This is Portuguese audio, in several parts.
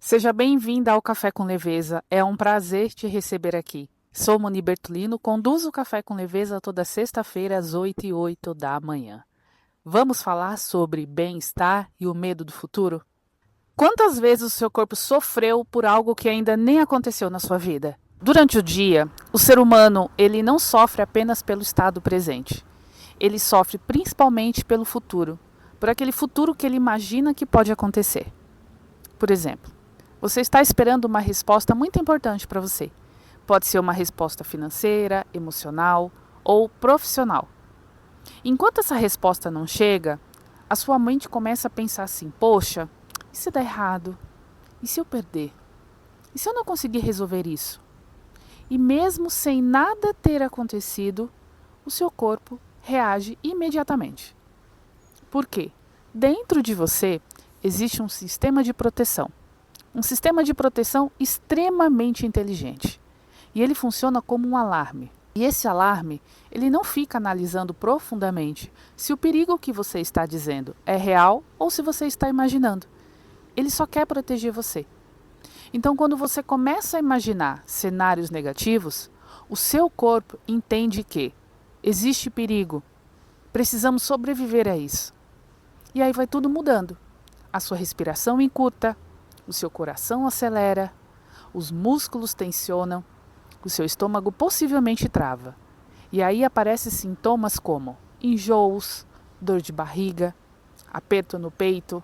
Seja bem-vinda ao Café com Leveza. É um prazer te receber aqui. Sou Moni Bertolino, conduzo o Café com Leveza toda sexta-feira às 8h08 da manhã. Vamos falar sobre bem-estar e o medo do futuro? Quantas vezes o seu corpo sofreu por algo que ainda nem aconteceu na sua vida? Durante o dia, o ser humano ele não sofre apenas pelo estado presente. Ele sofre principalmente pelo futuro, por aquele futuro que ele imagina que pode acontecer. Por exemplo, você está esperando uma resposta muito importante para você. Pode ser uma resposta financeira, emocional ou profissional. Enquanto essa resposta não chega, a sua mente começa a pensar assim: poxa, e se der errado? E se eu perder? E se eu não conseguir resolver isso? E mesmo sem nada ter acontecido, o seu corpo reage imediatamente. Por quê? Dentro de você existe um sistema de proteção. Um sistema de proteção extremamente inteligente. E ele funciona como um alarme. E esse alarme, ele não fica analisando profundamente se o perigo que você está dizendo é real ou se você está imaginando. Ele só quer proteger você. Então, quando você começa a imaginar cenários negativos, o seu corpo entende que existe perigo. Precisamos sobreviver a isso. E aí vai tudo mudando. A sua respiração encurta, o seu coração acelera, os músculos tensionam, o seu estômago possivelmente trava. E aí aparecem sintomas como enjoos, dor de barriga, aperto no peito,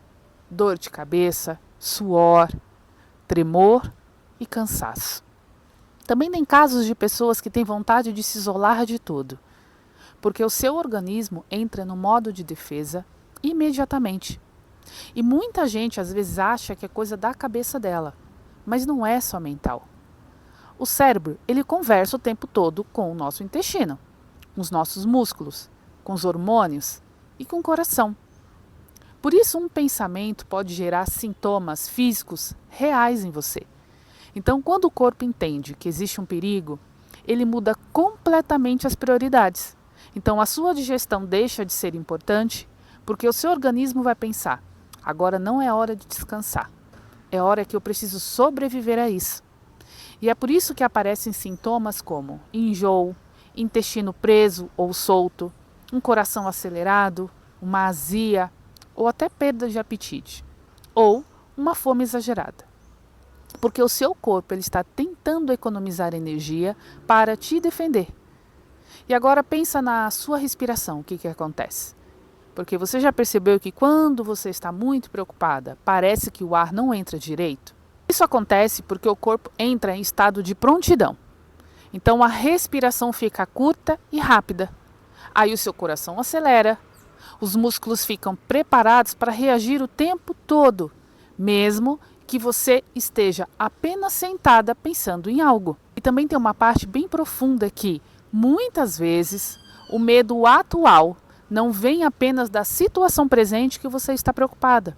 dor de cabeça, suor, tremor e cansaço. Também tem casos de pessoas que têm vontade de se isolar de tudo, porque o seu organismo entra no modo de defesa imediatamente. E muita gente às vezes acha que é coisa da cabeça dela, mas não é só mental. O cérebro, ele conversa o tempo todo com o nosso intestino, com os nossos músculos, com os hormônios e com o coração. Por isso, um pensamento pode gerar sintomas físicos reais em você. Então, quando o corpo entende que existe um perigo, ele muda completamente as prioridades. Então, a sua digestão deixa de ser importante, porque o seu organismo vai pensar: agora não é hora de descansar. É hora que eu preciso sobreviver a isso. E é por isso que aparecem sintomas como enjoo, intestino preso ou solto, um coração acelerado, uma azia ou até perda de apetite, ou uma fome exagerada. Porque o seu corpo ele está tentando economizar energia para te defender. E agora pensa na sua respiração, o que acontece? Porque você já percebeu que quando você está muito preocupada, parece que o ar não entra direito? Isso acontece porque o corpo entra em estado de prontidão. Então a respiração fica curta e rápida. Aí o seu coração acelera, os músculos ficam preparados para reagir o tempo todo, mesmo que você esteja apenas sentada pensando em algo. E também tem uma parte bem profunda que, muitas vezes, o medo atual não vem apenas da situação presente que você está preocupada.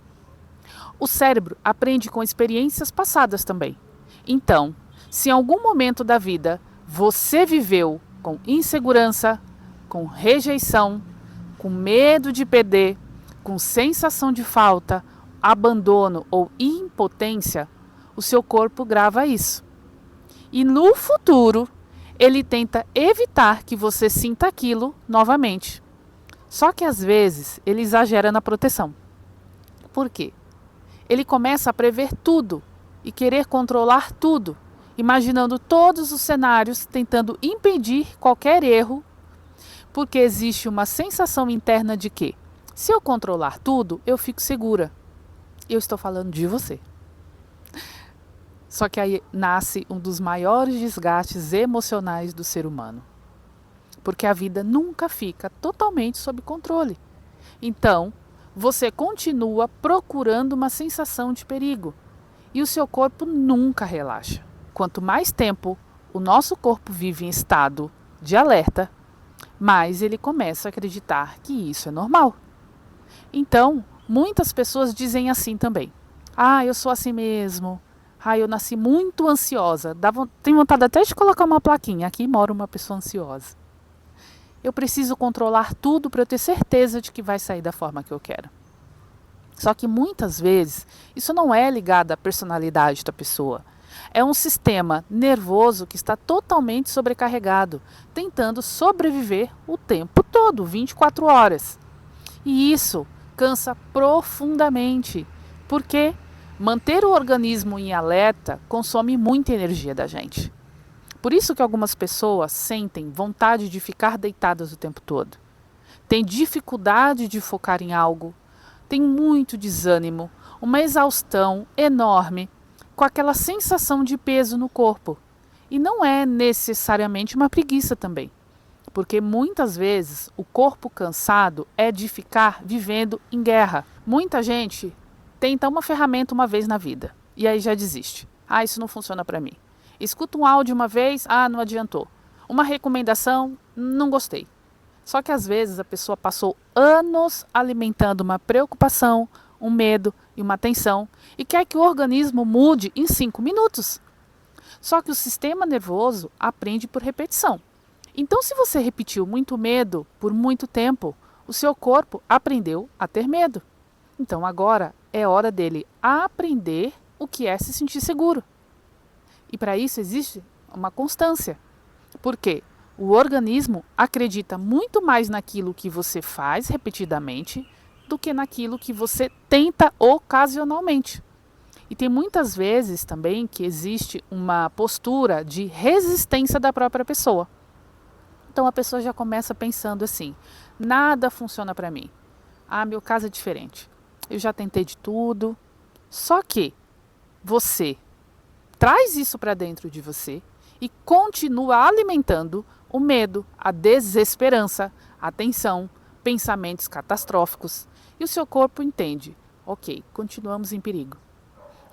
O cérebro aprende com experiências passadas também. Então, se em algum momento da vida você viveu com insegurança, com rejeição, com medo de perder, com sensação de falta, abandono ou impotência, o seu corpo grava isso. E no futuro, ele tenta evitar que você sinta aquilo novamente. Só que às vezes ele exagera na proteção. Por quê? Ele começa a prever tudo e querer controlar tudo, imaginando todos os cenários, tentando impedir qualquer erro, porque existe uma sensação interna de que, se eu controlar tudo, eu fico segura. Eu estou falando de você. Só que aí nasce um dos maiores desgastes emocionais do ser humano. Porque a vida nunca fica totalmente sob controle. Então, você continua procurando uma sensação de perigo. E o seu corpo nunca relaxa. Quanto mais tempo o nosso corpo vive em estado de alerta, mais ele começa a acreditar que isso é normal. Então, muitas pessoas dizem assim também: ah, eu sou assim mesmo. Ah, eu nasci muito ansiosa. Tenho vontade até de colocar uma plaquinha: aqui mora uma pessoa ansiosa. Eu preciso controlar tudo para eu ter certeza de que vai sair da forma que eu quero. Só que muitas vezes isso não é ligado à personalidade da pessoa. É um sistema nervoso que está totalmente sobrecarregado, tentando sobreviver o tempo todo, 24 horas. E isso cansa profundamente, porque manter o organismo em alerta consome muita energia da gente. Por isso que algumas pessoas sentem vontade de ficar deitadas o tempo todo. Têm dificuldade de focar em algo, têm muito desânimo, uma exaustão enorme, com aquela sensação de peso no corpo. E não é necessariamente uma preguiça também, porque muitas vezes o corpo cansado é de ficar vivendo em guerra. Muita gente tenta uma ferramenta uma vez na vida e aí já desiste. Ah, isso não funciona para mim. Escuta um áudio uma vez, ah, não adiantou. Uma recomendação, não gostei. Só que às vezes a pessoa passou anos alimentando uma preocupação, um medo e uma tensão e quer que o organismo mude em 5 minutos. Só que o sistema nervoso aprende por repetição. Então, se você repetiu muito medo por muito tempo, o seu corpo aprendeu a ter medo. Então, agora é hora dele aprender o que é se sentir seguro. E para isso existe uma constância. Por quê? O organismo acredita muito mais naquilo que você faz repetidamente do que naquilo que você tenta ocasionalmente. E tem muitas vezes também que existe uma postura de resistência da própria pessoa. Então a pessoa já começa pensando assim: nada funciona para mim. Ah, meu caso é diferente. Eu já tentei de tudo. Só que você traz isso para dentro de você e continua alimentando o medo, a desesperança, a tensão, pensamentos catastróficos. E o seu corpo entende: ok, continuamos em perigo.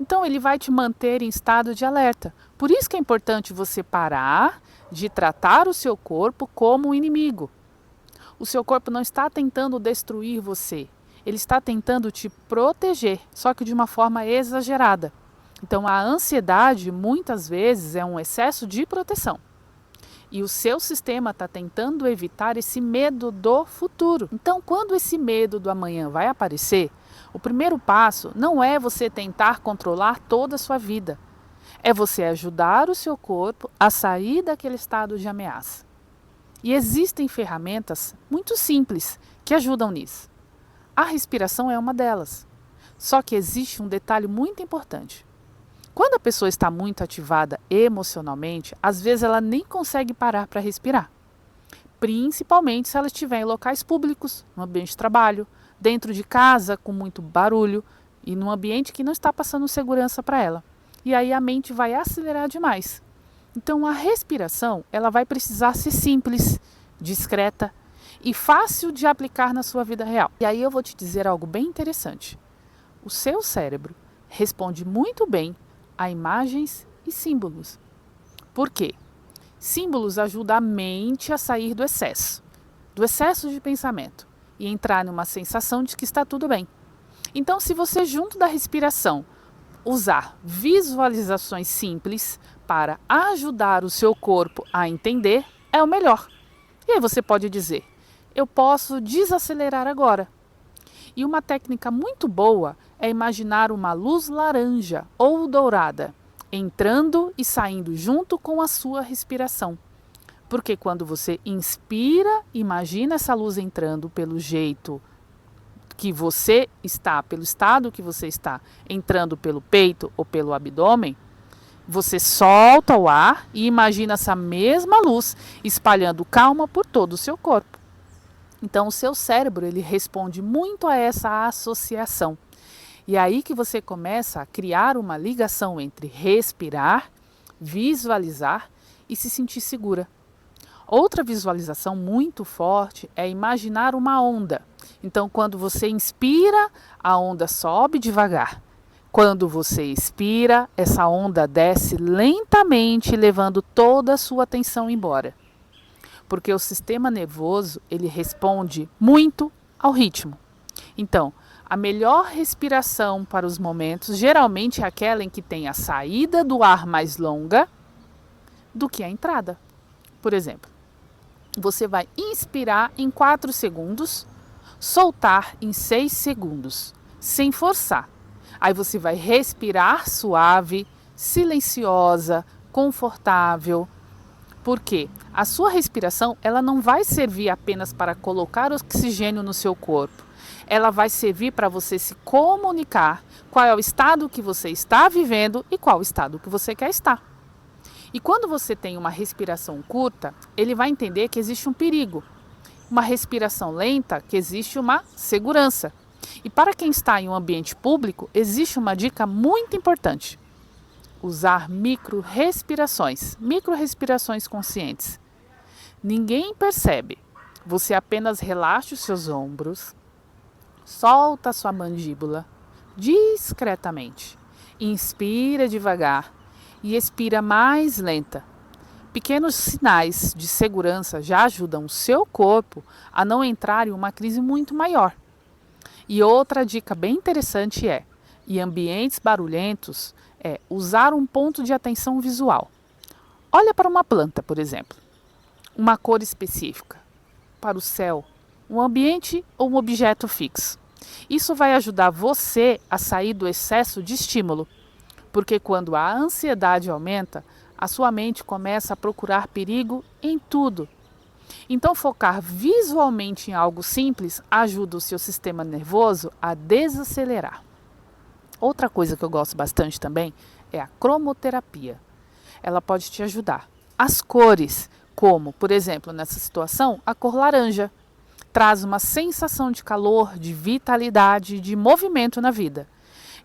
Então ele vai te manter em estado de alerta. Por isso que é importante você parar de tratar o seu corpo como um inimigo. O seu corpo não está tentando destruir você. Ele está tentando te proteger, só que de uma forma exagerada. Então a ansiedade muitas vezes é um excesso de proteção. E o seu sistema está tentando evitar esse medo do futuro. Então, quando esse medo do amanhã vai aparecer, o primeiro passo não é você tentar controlar toda a sua vida. É você ajudar o seu corpo a sair daquele estado de ameaça. E existem ferramentas muito simples que ajudam nisso. A respiração é uma delas. Só que existe um detalhe muito importante. Quando a pessoa está muito ativada emocionalmente, às vezes ela nem consegue parar para respirar. Principalmente se ela estiver em locais públicos, no ambiente de trabalho, dentro de casa com muito barulho e num ambiente que não está passando segurança para ela. E aí a mente vai acelerar demais. Então a respiração, ela vai precisar ser simples, discreta e fácil de aplicar na sua vida real. E aí eu vou te dizer algo bem interessante. O seu cérebro responde muito bem a imagens e símbolos. Por quê? Símbolos ajudam a mente a sair do excesso de pensamento e entrar numa sensação de que está tudo bem. Então, se você, junto da respiração, usar visualizações simples para ajudar o seu corpo a entender, é o melhor. E aí você pode dizer: eu posso desacelerar agora. E uma técnica muito boa é imaginar uma luz laranja ou dourada entrando e saindo junto com a sua respiração. Porque quando você inspira, imagina essa luz entrando pelo jeito que você está, pelo estado que você está, entrando pelo peito ou pelo abdômen, você solta o ar e imagina essa mesma luz espalhando calma por todo o seu corpo. Então o seu cérebro ele responde muito a essa associação. E é aí que você começa a criar uma ligação entre respirar, visualizar e se sentir segura. Outra visualização muito forte é imaginar uma onda. Então, quando você inspira, a onda sobe devagar. Quando você expira, essa onda desce lentamente, levando toda a sua atenção embora. Porque o sistema nervoso, ele responde muito ao ritmo. Então, a melhor respiração para os momentos, geralmente é aquela em que tem a saída do ar mais longa do que a entrada. Por exemplo, você vai inspirar em 4 segundos, soltar em 6 segundos. sem forçar. Aí você vai respirar suave, silenciosa, confortável. Por quê? A sua respiração, ela não vai servir apenas para colocar oxigênio no seu corpo. Ela vai servir para você se comunicar qual é o estado que você está vivendo e qual o estado que você quer estar. E quando você tem uma respiração curta, ele vai entender que existe um perigo. Uma respiração lenta, que existe uma segurança. E para quem está em um ambiente público, existe uma dica muito importante. Usar micro-respirações conscientes. Ninguém percebe. Você apenas relaxa os seus ombros, solta a sua mandíbula discretamente. Inspira devagar e expira mais lenta. Pequenos sinais de segurança já ajudam o seu corpo a não entrar em uma crise muito maior. E outra dica bem interessante em ambientes barulhentos, usar um ponto de atenção visual. Olha para uma planta, por exemplo, uma cor específica, para o céu, um ambiente ou um objeto fixo. Isso vai ajudar você a sair do excesso de estímulo, porque quando a ansiedade aumenta, a sua mente começa a procurar perigo em tudo. Então, focar visualmente em algo simples ajuda o seu sistema nervoso a desacelerar. Outra coisa que eu gosto bastante também é a cromoterapia. Ela pode te ajudar. As cores, como, por exemplo, nessa situação, a cor laranja, traz uma sensação de calor, de vitalidade, de movimento na vida.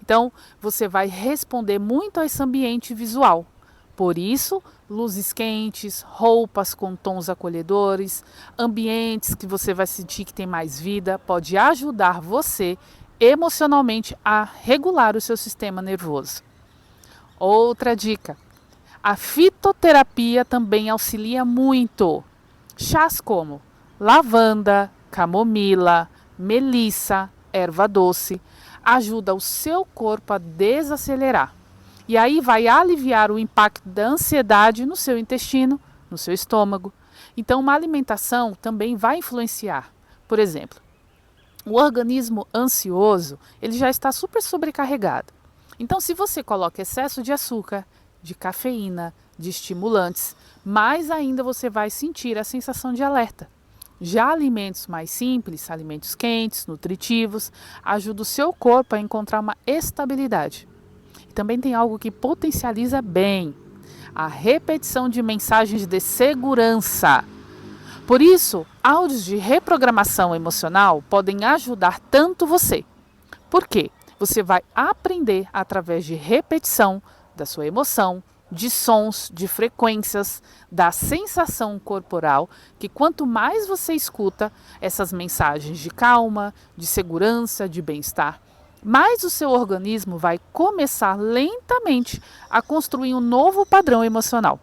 Então, você vai responder muito a esse ambiente visual. Por isso, luzes quentes, roupas com tons acolhedores, ambientes que você vai sentir que tem mais vida, pode ajudar você emocionalmente a regular o seu sistema nervoso. Outra dica, a fitoterapia também auxilia muito. Chás como lavanda, camomila, melissa, erva doce, ajuda o seu corpo a desacelerar. E aí vai aliviar o impacto da ansiedade no seu intestino, no seu estômago. Então, uma alimentação também vai influenciar. Por exemplo, o organismo ansioso, ele já está super sobrecarregado. Então, se você coloca excesso de açúcar, de cafeína, de estimulantes, mais ainda você vai sentir a sensação de alerta. Já alimentos mais simples, alimentos quentes, nutritivos, ajudam o seu corpo a encontrar uma estabilidade. Também tem algo que potencializa bem, a repetição de mensagens de segurança. Por isso, áudios de reprogramação emocional podem ajudar tanto você. Por quê? Você vai aprender através de repetição da sua emoção, de sons, de frequências, da sensação corporal, que quanto mais você escuta essas mensagens de calma, de segurança, de bem-estar, mais o seu organismo vai começar lentamente a construir um novo padrão emocional.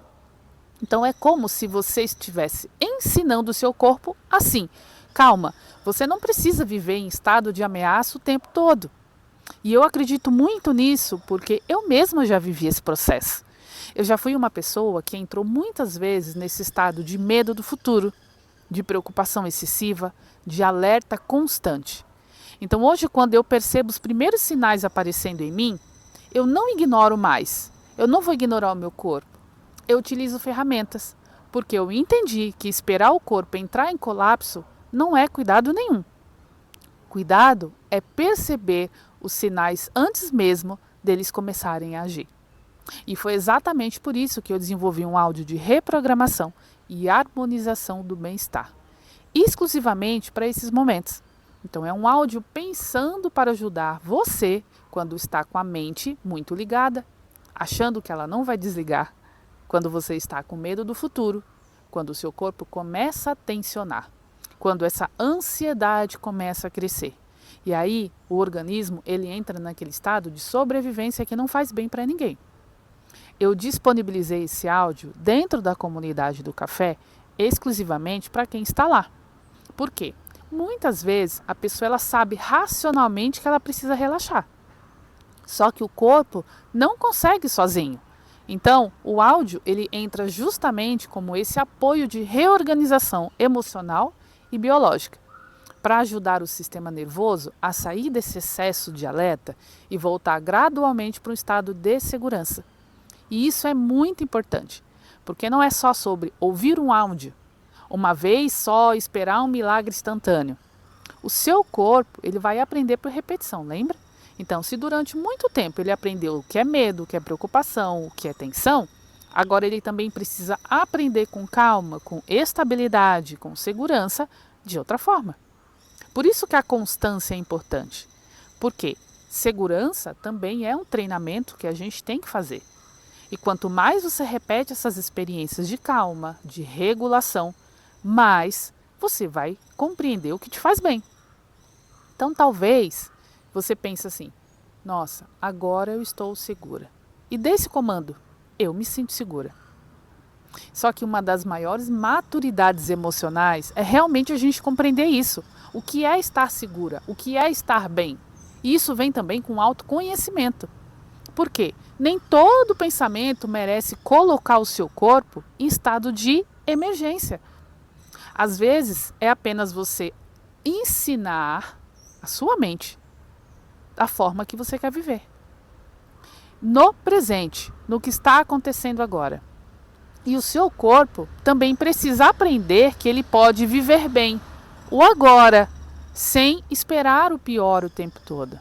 Então é como se você estivesse ensinando o seu corpo assim: calma, você não precisa viver em estado de ameaça o tempo todo. E eu acredito muito nisso porque eu mesma já vivi esse processo. Eu já fui uma pessoa que entrou muitas vezes nesse estado de medo do futuro, de preocupação excessiva, de alerta constante. Então hoje, quando eu percebo os primeiros sinais aparecendo em mim, eu não ignoro mais. Eu não vou ignorar o meu corpo. Eu utilizo ferramentas, porque eu entendi que esperar o corpo entrar em colapso não é cuidado nenhum. Cuidado é perceber os sinais antes mesmo deles começarem a agir. E foi exatamente por isso que eu desenvolvi um áudio de reprogramação e harmonização do bem-estar, exclusivamente para esses momentos. Então é um áudio pensando para ajudar você quando está com a mente muito ligada, achando que ela não vai desligar, quando você está com medo do futuro, quando o seu corpo começa a tensionar, quando essa ansiedade começa a crescer. E aí o organismo ele entra naquele estado de sobrevivência que não faz bem para ninguém. Eu disponibilizei esse áudio dentro da comunidade do café exclusivamente para quem está lá. Por quê? Muitas vezes a pessoa ela sabe racionalmente que ela precisa relaxar. Só que o corpo não consegue sozinho. Então, o áudio ele entra justamente como esse apoio de reorganização emocional e biológica, para ajudar o sistema nervoso a sair desse excesso de alerta e voltar gradualmente para um estado de segurança. E isso é muito importante, porque não é só sobre ouvir um áudio, uma vez só esperar um milagre instantâneo. O seu corpo ele vai aprender por repetição, lembra? Então, se durante muito tempo ele aprendeu o que é medo, o que é preocupação, o que é tensão, agora ele também precisa aprender com calma, com estabilidade, com segurança, de outra forma. Por isso que a constância é importante. Porque segurança também é um treinamento que a gente tem que fazer. E quanto mais você repete essas experiências de calma, de regulação, mais você vai compreender o que te faz bem. Então, talvez você pense assim: nossa, agora eu estou segura. E desse comando, eu me sinto segura. Só que uma das maiores maturidades emocionais é realmente a gente compreender isso. O que é estar segura? O que é estar bem? E isso vem também com autoconhecimento. Por quê? Nem todo pensamento merece colocar o seu corpo em estado de emergência. Às vezes, é apenas você ensinar a sua mente da forma que você quer viver. No presente, no que está acontecendo agora. E o seu corpo também precisa aprender que ele pode viver bem o agora, sem esperar o pior o tempo todo.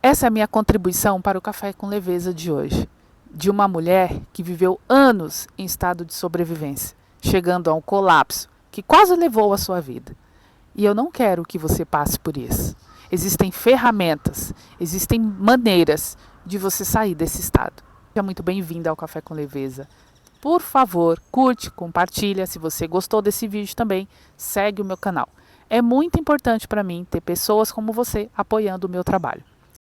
Essa é a minha contribuição para o Café com Leveza de hoje. De uma mulher que viveu anos em estado de sobrevivência, chegando a um colapso que quase levou a sua vida. E eu não quero que você passe por isso. Existem ferramentas, existem maneiras de você sair desse estado. Seja muito bem-vinda ao Café com Leveza. Por favor, curte, compartilha. Se você gostou desse vídeo também, segue o meu canal. É muito importante para mim ter pessoas como você apoiando o meu trabalho.